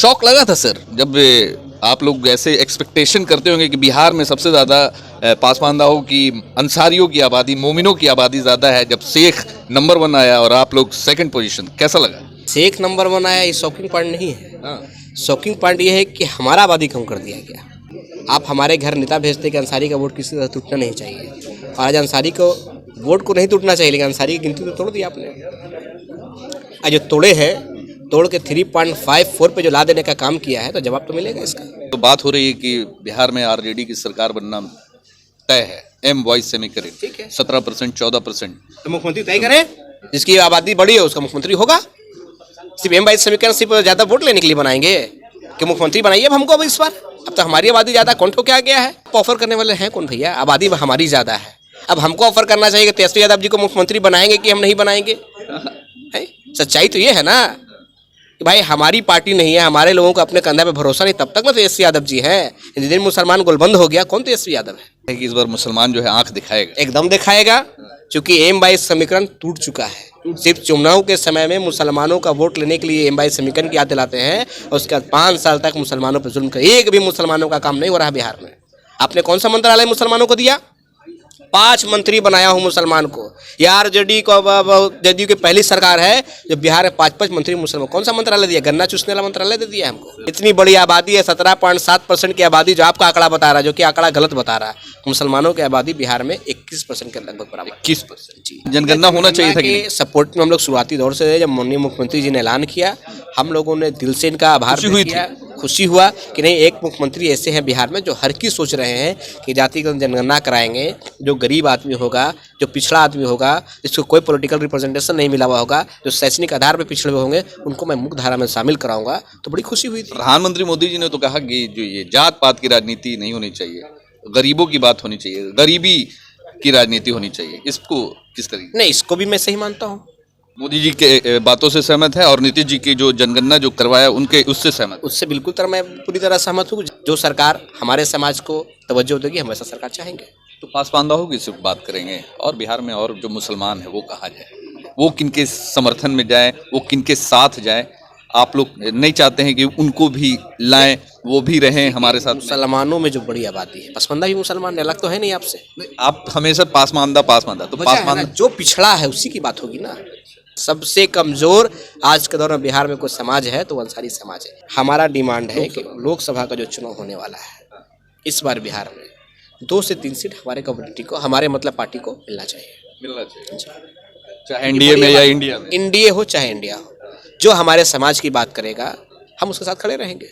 शौक लगा था सर जब आप लोग ऐसे एक्सपेक्टेशन करते होंगे कि बिहार में सबसे ज़्यादा पासमानदाओं की, अंसारियों की आबादी, मोमिनों की आबादी ज़्यादा है, जब शेख नंबर 1 आया और आप लोग सेकंड पोजीशन, कैसा लगा? शेख नंबर 1 आया, ये शॉकिंग पॉइंट नहीं है। शॉकिंग पॉइंट ये है कि हमारा आबादी कम कर दिया गया। आप हमारे घर नेता भेजते कि अंसारी का वोट किसी तरह टूटना नहीं चाहिए, और आज अंसारी को वोट को नहीं टूटना चाहिए, लेकिन अंसारी की गिनती तो तोड़ दी आपने। आज जो तोड़े हैं, तोड़ के 3.54 पे जो ला देने का काम किया है, तो जवाब तो मिलेगा इसका। तो बात हो रही है कि बिहार में आरजेडी की सरकार बनना तय है, एम वॉइस से करें, ठीक है, 17%, 14%। तो मुख्यमंत्री तय करें, जिसकी आबादी बड़ी है उसका मुख्यमंत्री होगा। सिर्फ एम 22 समीकरण सिर्फ ज़्यादा वोट लेने के लिए बनाएंगे कि मुख्यमंत्री बनाइए अब हमको। अब इस बार अब तो हमारी आबादी ज़्यादा कौन ठोक के आ गया है। ऑफर करने वाले हैं कौन भैया? आबादी हमारी ज़्यादा है। अब हमको ऑफर करना चाहिए कि तेजस्वी यादव जी को मुख्यमंत्री बनाएंगे कि हम नहीं बनाएंगे। सच्चाई तो ये है ना कि भाई हमारी पार्टी नहीं है, हमारे लोगों को अपने कंधा पे भरोसा नहीं, तब तक ना तेजस्वी यादव जी हैं। जिस दिन मुसलमान गोलबंद हो गया, कौन तेजस्वी यादव है? कि इस बार मुसलमान जो है आंख दिखाएगा, एकदम दिखाएगा, क्योंकि एम 22 समीकरण टूट चुका है। सिर्फ चुनाव के समय में मुसलमानों का वोट लेने के लिए एम 22 समीकरण की याद दिलाते हैं, और उसके बाद 5 साल तक मुसलमानों पर जुल्म कर, एक भी मुसलमानों का काम नहीं हो रहा बिहार में। आपने कौन सा मंत्रालय मुसलमानों को दिया? 5 मंत्री बनाया हूँ मुसलमान को। यार जदयू की पहली सरकार है जब बिहार में 5-5 मंत्री मुसलमान। कौन सा मंत्रालय दिया? गन्ना चूसने वाला मंत्रालय दे दिया हमको। इतनी बड़ी आबादी है, 17.7% की आबादी, जो आपका आंकड़ा बता रहा है, जो कि आंकड़ा गलत बता रहा है। मुसलमानों की आबादी बिहार में 21% के लगभग बराबर। 21%। जी, जनगणना होना चाहिए था कि सपोर्ट में हम लोग शुरुआती दौर से, जब माननीय मुख्यमंत्री जी ने ऐलान किया, हम लोगों ने दिल से इनका आभार किया। खुशी हुआ कि नहीं, एक मुख्यमंत्री ऐसे हैं बिहार में जो हर की सोच रहे हैं कि जातिगत जनगणना कराएंगे। जो गरीब आदमी होगा, जो पिछड़ा आदमी होगा, जिसको कोई पॉलिटिकल रिप्रेजेंटेशन नहीं मिला हुआ होगा, जो शैक्षणिक आधार पर पिछड़े हुए होंगे, उनको मैं मुख्य धारा में शामिल कराऊंगा। तो बड़ी खुशी हुई थी। प्रधानमंत्री मोदी जी ने तो कहा कि जो ये जात पात की राजनीति नहीं होनी चाहिए, गरीबों की बात होनी चाहिए, गरीबी की राजनीति होनी चाहिए। इसको किस तरीके? नहीं, इसको भी मैं सही मानता हूँ। मोदी जी के बातों से सहमत है और नीतीश जी की जो जनगणना जो करवाया उनके उससे सहमत? उससे बिल्कुल मैं पूरी तरह सहमत हूँ। जो सरकार हमारे समाज को तवज्जो देगी, हम वैसा सरकार चाहेंगे। तो पासमानदाओं की सिर्फ बात करेंगे, और बिहार में और जो मुसलमान है वो कहाँ जाए, वो किनके समर्थन में जाए, वो किनके साथ जाए? आप लोग नहीं चाहते हैं कि उनको भी लाएं, वो भी रहें हमारे साथ? मुसलमानों में जो बड़ी आबादी है, पसमानदा भी मुसलमान अलग तो है नहीं आपसे। आप हमेशा पासमानदा तो पासमानदा जो पिछड़ा है उसी की बात होगी ना। सबसे कमजोर आज के दौर में बिहार में कोई समाज है तो अंसारी समाज है। हमारा डिमांड है कि लोकसभा का जो चुनाव होने वाला है इस बार बिहार में 2 से 3 सीट हमारे कम्युनिटी को, हमारे मतलब पार्टी को मिलना चाहिए। चाहे एनडीए में या इंडिया में, इंडिया हो चाहे इंडिया हो, जो हमारे समाज की बात करेगा हम उसके साथ खड़े रहेंगे।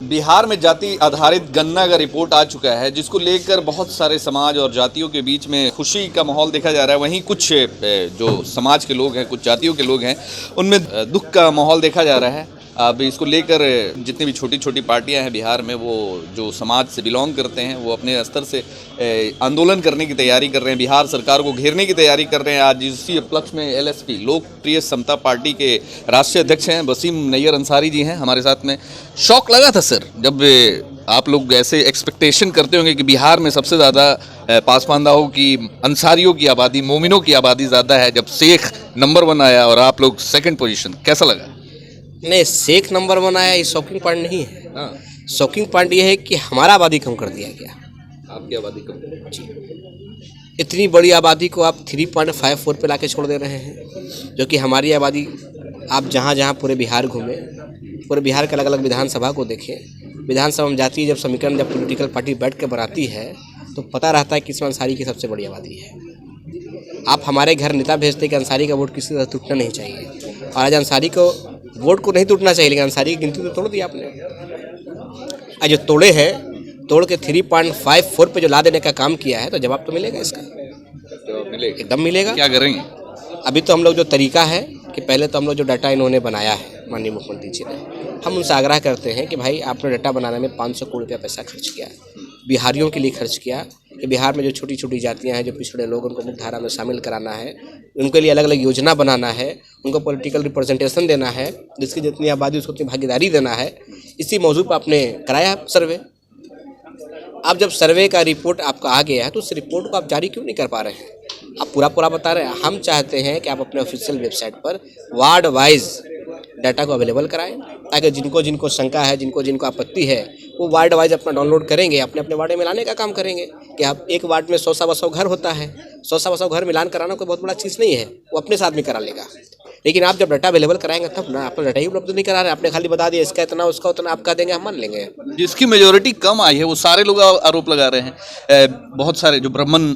बिहार में जाति आधारित गणना का रिपोर्ट आ चुका है, जिसको लेकर बहुत सारे समाज और जातियों के बीच में खुशी का माहौल देखा जा रहा है। वहीं कुछ जो समाज के लोग हैं, कुछ जातियों के लोग हैं, उनमें दुख का माहौल देखा जा रहा है। अब इसको लेकर जितनी भी छोटी छोटी पार्टियां हैं बिहार में, वो जो समाज से बिलोंग करते हैं, वो अपने स्तर से आंदोलन करने की तैयारी कर रहे हैं, बिहार सरकार को घेरने की तैयारी कर रहे हैं। आज इसी उपलक्ष्य में एलएसपी, लोकप्रिय समता पार्टी के राष्ट्रीय अध्यक्ष हैं वसीम नैयर अंसारी जी हैं हमारे साथ में। शौक लगा था सर जब आप लोग ऐसे एक्सपेक्टेशन करते होंगे कि बिहार में सबसे ज़्यादा पासमानदाओं की, अंसारियों की आबादी, मोमिनों की आबादी ज़्यादा है, जब शेख नंबर 1 आया और आप लोग सेकंड पोजीशन, कैसा लगा? नहीं, शेख नंबर 1 आया, ये शॉकिंग पॉइंट नहीं है। शॉकिंग पॉइंट ये है कि हमारा आबादी कम कर दिया गया। आपकी आबादी कम जी। इतनी बड़ी आबादी को आप 3.54 पे लाके छोड़ दे रहे हैं, जो कि हमारी आबादी, आप जहाँ जहाँ पूरे बिहार घूमें, पूरे बिहार के अलग अलग विधानसभा को देखें, विधानसभा में जाती है जब समीकरण, जब पॉलिटिकल पार्टी बैठ के बनाती है तो पता रहता है कि इसमें अंसारी की सबसे बड़ी आबादी है। आप हमारे घर नेता भेजते कि अंसारी का वोट किसी तरह टूटना नहीं चाहिए, और आज अंसारी को वोट को नहीं टूटना चाहिए, लेकिन अंसारी की गिनती तो तोड़ दी आपने। आज जो तोड़े हैं, तोड़ के 3.54 पे जो ला देने का काम किया है, तो जवाब तो मिलेगा इसका। तो मिलेगा, एकदम मिलेगा। क्या करेंगे? अभी तो हम लोग जो तरीका है कि पहले तो हम लोग जो डाटा इन्होंने बनाया है माननीय मुख्यमंत्री जी ने, हम उनसे आग्रह करते हैं कि भाई आपने डाटा बनाने में 500 करोड़ रुपया पैसा खर्च किया, बिहारियों के लिए खर्च किया, कि बिहार में जो छोटी छोटी जातियां हैं, जो पिछड़े लोग, उनको मुख्य धारा में शामिल कराना है, उनके लिए अलग अलग योजना बनाना है, उनको पॉलिटिकल रिप्रेजेंटेशन देना है, जिसकी जितनी आबादी उसको उतनी भागीदारी देना है। इसी मौजू पर आपने कराया सर्वे। अब जब सर्वे का रिपोर्ट आपका आ गया है तो उस रिपोर्ट को आप जारी क्यों नहीं कर पा रहे हैं? आप पूरा बता रहे हैं। हम चाहते हैं कि आप अपने ऑफिशियल वेबसाइट पर वार्ड वाइज डाटा को अवेलेबल कराएं, ताकि जिनको शंका है, जिनको आपत्ति है, वो वार्ड वाइज अपना डाउनलोड करेंगे, अपने वार्ड में लाने का काम करेंगे। कि आप एक वार्ड में 100-125 घर होता है, 100-125 घर मिलान कराना कोई बहुत बड़ा चीज़ नहीं है, वो अपने साथ में करा लेगा। लेकिन आप जब डाटा अवेलेबल कराएंगे तब ना, अपना डाटा ही उपलब्ध नहीं करा रहे, आपने खाली बता दिया इसका इतना उसका उतना, आप कह देंगे हम मान लेंगे। जिसकी मेजोरिटी कम आई है वो सारे लोग आरोप लगा रहे हैं। बहुत सारे जो ब्राह्मण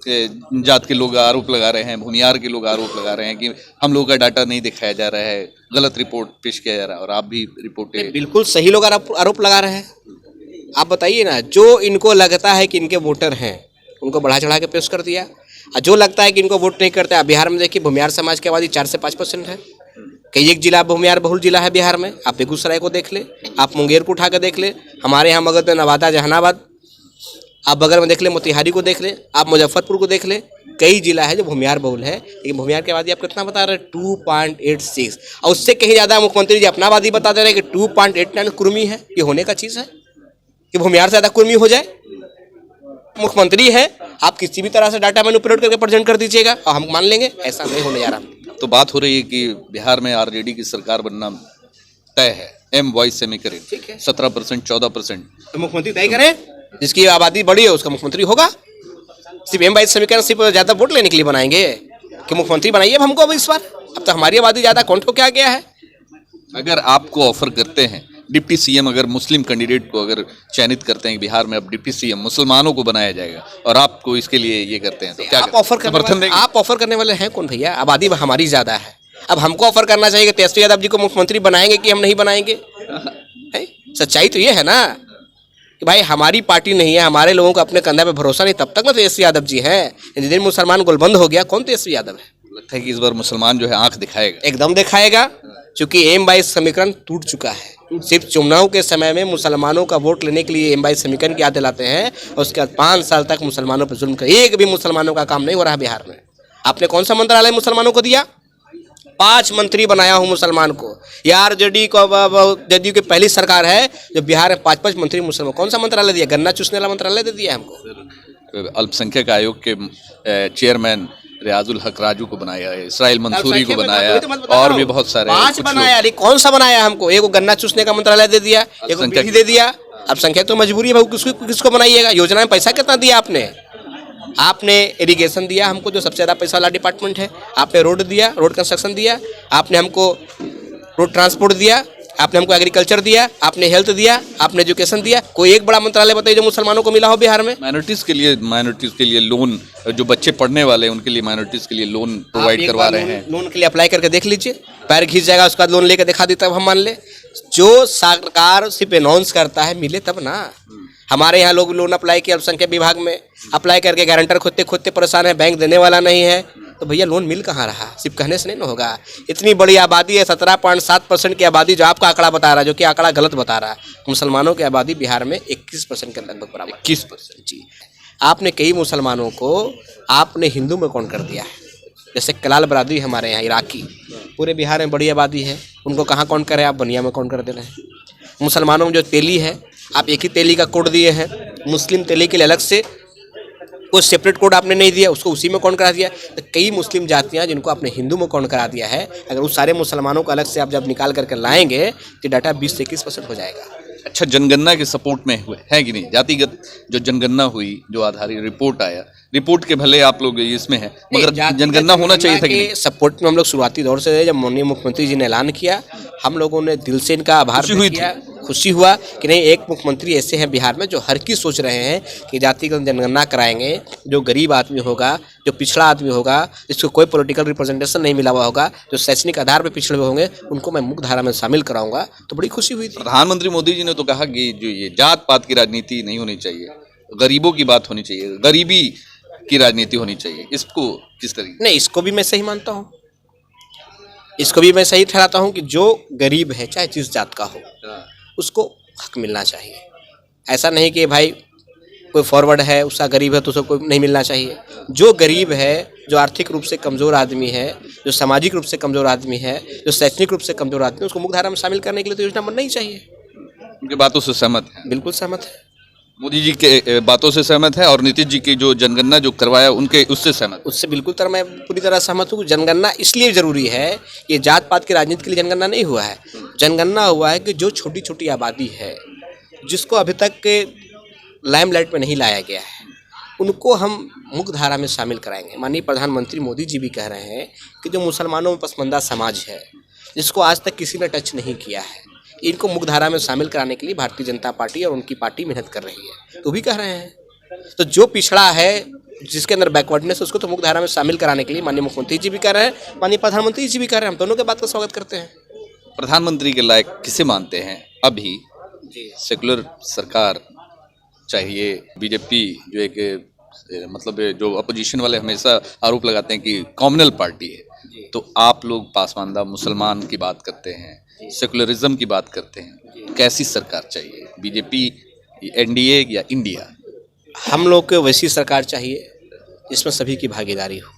जात के लोग आरोप लगा रहे हैं, भूमियार के लोग आरोप लगा रहे हैं कि हम लोगों का डाटा नहीं दिखाया जा रहा है, गलत रिपोर्ट पेश किया जा रहा है। और आप भी रिपोर्ट बिल्कुल सही लोग आरोप लगा रहे हैं। आप बताइए ना, जो इनको लगता है कि इनके वोटर हैं उनको बढ़ा चढ़ा के पेश कर दिया, और जो लगता है कि इनको वोट नहीं करते। बिहार में देखिए भूमियार समाज की आबादी 4 से 5% है। कई एक जिला भूमियार बहुल जिला है बिहार में। आप बेगूसराय को देख ले, आप मुंगेर को उठा कर देख ले, हमारे यहाँ मगध में नवादा जहानाबाद, आप बगल में देख ले मोतिहारी को देख ले, आप मुजफ्फरपुर को देख ले। कई जिला है जो भूमियार बहुल है, लेकिन भूमियार की आबादी आप कितना बता रहे हैं? 2.86। और उससे कहीं ज़्यादा मुख्यमंत्री जी अपना आबादी बता दे रहे हैं कि 2.89 कुर्मी है। ये होने का चीज़ है कि भूमियार से ज़्यादा कुर्मी हो जाए? मुख्यमंत्री है, आप किसी भी तरह से डाटा मैनिपुलेट करके प्रेजेंट कर दीजिएगा और हम मान लेंगे, ऐसा नहीं होने जा रहा। तो बात हो रही है कि बिहार में आरजेडी की सरकार बनना तय है, एम वॉइस सेमीकरण, ठीक है। 17%, 14%। तो मुख्यमंत्री तय करें, जिसकी आबादी बड़ी है उसका मुख्यमंत्री होगा। सिर्फ एम वाइस समीकरण सिर्फ ज़्यादा वोट लेने के लिए बनाएंगे कि मुख्यमंत्री बनाइए अब हमको अब इस बार? अब तो हमारी आबादी ज़्यादा काउंट हो क्या गया है। अगर आपको ऑफर करते हैं डिप्टी सीएम, अगर मुस्लिम कैंडिडेट को अगर चयनित करते हैं कि बिहार में अब डिप्टी सीएम मुसलमानों को बनाया जाएगा और आपको इसके लिए ये करते हैं, तो क्या आप ऑफर करने वाले हैं कौन भैया? आबादी हमारी ज़्यादा है। अब हमको ऑफर करना चाहिए कि तेजस्वी यादव जी को मुख्यमंत्री बनाएंगे कि हम नहीं बनाएंगे? सच्चाई तो ये है ना कि भाई हमारी पार्टी नहीं है, हमारे लोगों को अपने कंधे पे भरोसा नहीं, तब तक ना तेजस्वी यादव जी हैं। जिस दिन मुसलमान गोलबंद हो गया, कौन तेजस्वी यादव है? लगता है कि इस बार मुसलमान जो है आंख दिखाएगा। एकदम दिखाएगा, क्योंकि एम वाइस समीकरण टूट चुका है। सिर्फ चुनाव के समय में मुसलमानों का वोट लेने के लिए एम वाइस समीकरण की याद दिलाते हैं, और उसके बाद 5 साल तक मुसलमानों पर जुल्म कर, एक भी मुसलमानों का काम नहीं हो रहा बिहार में। आपने कौन सा मंत्रालय मुसलमानों को दिया? 5 मंत्री बनाया हूँ मुसलमान को। यार जदयू की पहली सरकार है जो बिहार में 5-5 मंत्री मुसलमान। कौन सा मंत्रालय दिया? गन्ना चूसने वाला मंत्रालय दे दिया हमको। अल्पसंख्यक आयोग के चेयरमैन रियाजुल हक राजू को बनाया है, इसराइल मंसूरी को बनाया, और भी बहुत सारे 5 बनाया। अरे कौन सा बनाया हमको? एक गन्ना चूसने का मंत्रालय दे दिया, एक बिजली दे दिया। अब संख्या तो मजबूरी है भाई, किसको बनाइएगा? योजना में पैसा कितना दिया आपने? आपने इरिगेशन दिया हमको, जो सबसे ज़्यादा पैसा वाला डिपार्टमेंट है। आपने रोड दिया, रोड कंस्ट्रक्शन दिया। आपने हमको रोड ट्रांसपोर्ट दिया। आपने हमको एग्रीकल्चर दिया। आपने हेल्थ दिया। आपने एजुकेशन दिया। कोई एक बड़ा मंत्रालय बताइए जो मुसलमानों को मिला हो बिहार में? माइनॉरिटीज़ के लिए लोन, जो बच्चे पढ़ने वाले हैं उनके लिए माइनॉरिटीज़ के लिए लोन प्रोवाइड करवा रहे हैं। लोन के लिए अप्लाई करके देख लीजिए, पैर घिस जाएगा, उसका लोन लेकर दिखा दी तब हम मान ले। जो सरकार सिर्फ अनाउंस करता है मिले तब ना। हमारे यहाँ लोग लोन अप्लाई किया अल्पसंख्यक विभाग में, अप्लाई करके गारंटर खोदते परेशान है, बैंक देने वाला नहीं है, तो भैया लोन मिल कहाँ रहा? सिर्फ कहने से नहीं ना होगा। इतनी बड़ी आबादी है, 17.7% की आबादी जो आपका आंकड़ा बता रहा है, जो कि आंकड़ा गलत बता रहा है। मुसलमानों की आबादी बिहार में 21% के लगभग बराबर। 21% जी। आपने कई मुसलमानों को आपने हिंदू में काउंट कर दिया है। जैसे कलाल बरादरी हमारे यहाँ इराकी, पूरे बिहार में बड़ी आबादी है, उनको कहाँ काउंट करें? आप बनिया में काउंट कर दे रहे हैं। मुसलमानों में जो तेली है, आप एक ही तेली का कोड दिए हैं। मुस्लिम तेली के लिए अलग से कोई सेपरेट कोड आपने नहीं दिया, उसको उसी में काउंट करा दिया। तो कई मुस्लिम जातियां जिनको आपने हिंदू में काउंट करा दिया है, अगर उस सारे मुसलमानों को अलग से आप जब निकाल करके लाएंगे तो डाटा 20 से 21% हो जाएगा। अच्छा, जनगणना के सपोर्ट में हुए है कि नहीं? जातिगत जो जनगणना हुई, जो आधारित रिपोर्ट आया, रिपोर्ट के भले आप लोग इसमें है, मगर जनगणना होना चाहिए था कि नहीं? सपोर्ट में हम लोग शुरुआती दौर से, जब माननीय मुख्यमंत्री जी ने ऐलान किया, हम लोगों ने दिल से इनका आभार किया। खुशी हुआ कि नहीं, एक मुख्यमंत्री ऐसे हैं बिहार में जो हर की सोच रहे हैं कि जातिगत जनगणना कराएंगे। जो गरीब आदमी होगा, जो पिछड़ा आदमी होगा, जिसको कोई पॉलिटिकल रिप्रेजेंटेशन नहीं मिला हुआ होगा, जो शैक्षणिक आधार पर पिछड़े हुए होंगे, उनको मैं मुख्य धारा में शामिल कराऊंगा। तो बड़ी खुशी हुई थी। प्रधानमंत्री मोदी जी ने तो कहा कि जो ये जात पात की राजनीति नहीं होनी चाहिए, गरीबों की बात होनी चाहिए, गरीबी की राजनीति होनी चाहिए। इसको किस तरीके? नहीं, इसको भी मैं सही मानता हूँ। इसको भी मैं सही ठहराता हूँ कि जो गरीब है, चाहे जिस जात का हो, उसको हक मिलना चाहिए। ऐसा नहीं कि भाई कोई फॉरवर्ड है, उसका गरीब है तो उसको कोई नहीं मिलना चाहिए। जो गरीब है, जो आर्थिक रूप से कमज़ोर आदमी है, जो सामाजिक रूप से कमज़ोर आदमी है, जो शैक्षणिक रूप से कमज़ोर आदमी है, उसको मुख्य धारा में शामिल करने के लिए तो योजना बनना ही चाहिए। उनकी बातों से सहमत है? बिल्कुल सहमत है। मोदी जी के बातों से सहमत है और नीतीश जी की जो जनगणना जो करवाया उनके उससे सहमत? उससे बिल्कुल मैं पूरी तरह सहमत हूँ। जनगणना इसलिए जरूरी है, ये जात पात की राजनीति के लिए जनगणना नहीं हुआ है। जनगणना हुआ है कि जो छोटी छोटी आबादी है, जिसको अभी तक के लाइमलाइट में नहीं लाया गया है, उनको हम मुख्य धारा में शामिल कराएंगे। माननीय प्रधानमंत्री मोदी जी भी कह रहे हैं कि जो मुसलमानों में पसमानदा समाज है, जिसको आज तक किसी ने टच नहीं किया है, इनको मुख्य धारा में शामिल कराने के लिए भारतीय जनता पार्टी और उनकी पार्टी मेहनत कर रही है। तो भी कह रहे हैं, तो जो पिछड़ा है, जिसके अंदर बैकवर्डनेस, उसको तो मुख्य धारा में शामिल कराने के लिए माननीय मुख्यमंत्री जी भी कह रहे हैं, माननीय प्रधानमंत्री जी भी कह रहे हैं। हम दोनों के बात का स्वागत करते हैं। प्रधानमंत्री के लायक किसे मानते हैं? अभी सेकुलर सरकार चाहिए, बीजेपी जो एक मतलब जो अपोजिशन वाले हमेशा आरोप लगाते हैं कि कॉम्युनल पार्टी है, तो आप लोग पासमानदा मुसलमान की बात करते हैं, सेकुलरिज्म की बात करते हैं, कैसी सरकार चाहिए? बीजेपी, एनडीए या इंडिया? हम लोग को वैसी सरकार चाहिए जिसमें सभी की भागीदारी हो,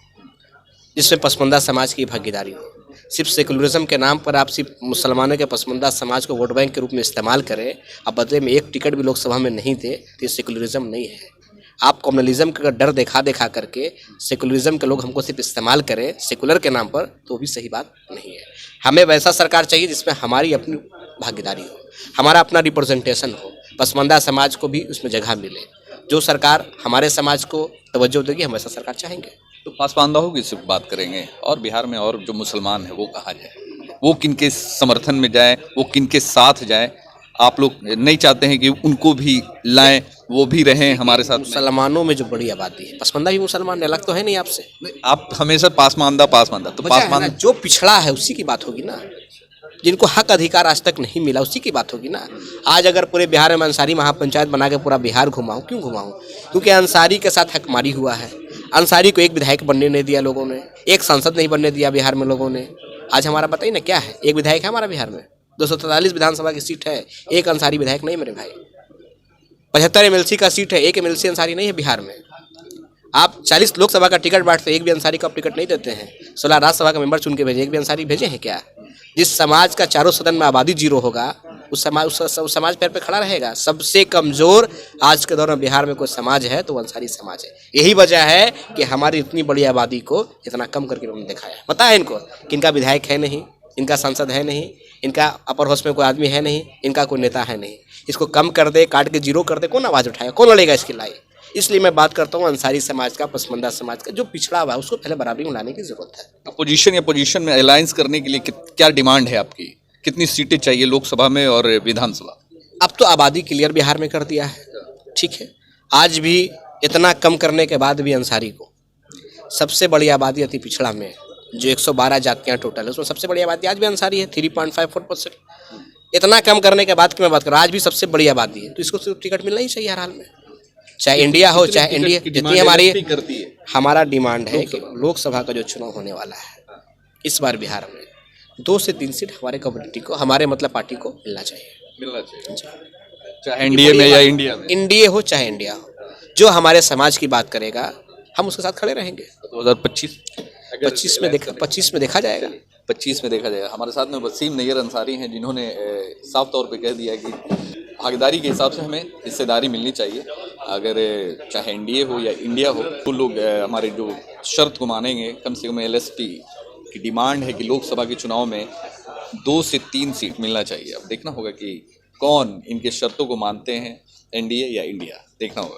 जिसमें पसमानदा समाज की भागीदारी हो। सिर्फ सेकुलरिज्म के नाम पर आप सिर्फ मुसलमानों के पसमानदा समाज को वोट बैंक के रूप में इस्तेमाल करें, अब बदले में एक टिकट भी लोकसभा में नहीं दे, तो ये सेकुलरिज्म नहीं है। आप कम्युनलिज्म का डर दिखा करके सेकुलरिज्म के लोग हमको सिर्फ इस्तेमाल करें सेकुलर के नाम पर, तो भी सही बात नहीं है। हमें वैसा सरकार चाहिए जिसमें हमारी अपनी भागीदारी हो, हमारा अपना रिप्रेजेंटेशन हो, पसमानदा समाज को भी उसमें जगह मिले। जो सरकार हमारे समाज को तवज्जो देगी, हम वैसा सरकार चाहेंगे। तो पासमानदाओं की सिर्फ बात करेंगे और बिहार में और जो मुसलमान है वो कहाँ जाए, वो किनके समर्थन में जाए, वो किनके साथ जाए? आप लोग नहीं चाहते हैं कि उनको भी लाएं, वो भी रहें हमारे साथ? मुसलमानों में जो बड़ी आबादी है, पसमानदा भी मुसलमान, अलग तो है नहीं आपसे। आप हमेशा पासमानदा तो पासमानदा जो पिछड़ा है उसी की बात होगी ना, जिनको हक अधिकार आज तक नहीं मिला उसी की बात होगी ना। आज अगर पूरे बिहार में अंसारी महापंचायत बना के पूरा बिहार घुमाऊं, क्यों घुमाऊं? क्योंकि अंसारी के साथ हकमारी हुआ है। अंसारी को एक विधायक बनने नहीं दिया लोगों ने, एक सांसद नहीं बनने दिया बिहार में लोगों ने। आज हमारा बताइए ना क्या है, एक विधायक है हमारा बिहार में, 243 विधानसभा की सीट है, एक अंसारी विधायक नहीं मेरे भाई। 75 एमएलसी का सीट है, एक एमएलसी अंसारी नहीं है बिहार में। आप 40 लोकसभा का टिकट बांटते, एक भी अंसारी को आप टिकट नहीं देते हैं। 16 राज्यसभा का मेंबर चुन के भेजे, एक भी अंसारी भेजे हैं क्या? जिस समाज का चारों सदन में आबादी जीरो होगा, उस समाज पैर पे खड़ा रहेगा। सबसे कमजोर आज के दौर में बिहार में कोई समाज है तो वो अंसारी समाज है। यही वजह है कि हमारी इतनी बड़ी आबादी को इतना कम करके उन्होंने दिखाया। पता है इनको कि इनका विधायक है नहीं, इनका सांसद है नहीं, इनका अपर हाउस में कोई आदमी है नहीं, इनका कोई नेता है नहीं। इसको कम कर दे, काट के जीरो कर दे, कौन आवाज़ उठाएगा, कौन लड़ेगा इसके लिए? इसलिए मैं बात करता हूँ अंसारी समाज का, पसमानदा समाज का जो पिछड़ा हुआ है उसको पहले बराबरी में लाने की जरूरत है। अपोजिशन या पोजीशन में अलायंस करने के लिए क्या डिमांड है आपकी? कितनी सीटें चाहिए लोकसभा में और विधानसभा? अब तो आबादी क्लियर बिहार में कर दिया है, ठीक है। आज भी इतना कम करने के बाद भी अंसारी को सबसे बड़ी आबादी अति पिछड़ा में जो 112 जातियाँ टोटल है, उसमें सबसे बड़ी आबादी आज भी अंसारी है, 3.54%। इतना कम करने के बाद की मैं बात करूँ, आज भी सबसे बड़ी आबादी है, तो इसको सिर्फ टिकट मिलना ही चाहिए हर हाल में, चाहे इंडिया हो चाहे इंडिया। जितनी हमारा डिमांड है कि लोकसभा का जो चुनाव होने वाला है इस बार बिहार में 2 से 3 सीट हमारे कम्युनिटी को, हमारे मतलब पार्टी को मिलना चाहिए, चाहे एनडीए में या इंडिया में, इंडिया हो चाहे इंडिया हो। जो हमारे समाज की बात करेगा हम उसके साथ खड़े रहेंगे। 2025 में देखा जाएगा। 25 में देखा जाएगा। हमारे साथ में वसीम नैयर अंसारी हैं जिन्होंने साफ तौर पे कह दिया कि भागीदारी के हिसाब से हमें हिस्सेदारी मिलनी चाहिए। अगर चाहे एनडीए हो या इंडिया हो, तो लोग हमारे जो शर्त को मानेंगे। कम से कम एलएसपी की डिमांड है कि लोकसभा के चुनाव में 2 से 3 सीट मिलना चाहिए। अब देखना होगा कि कौन इनके शर्तों को मानते हैं, एनडीए या इंडिया, देखना होगा।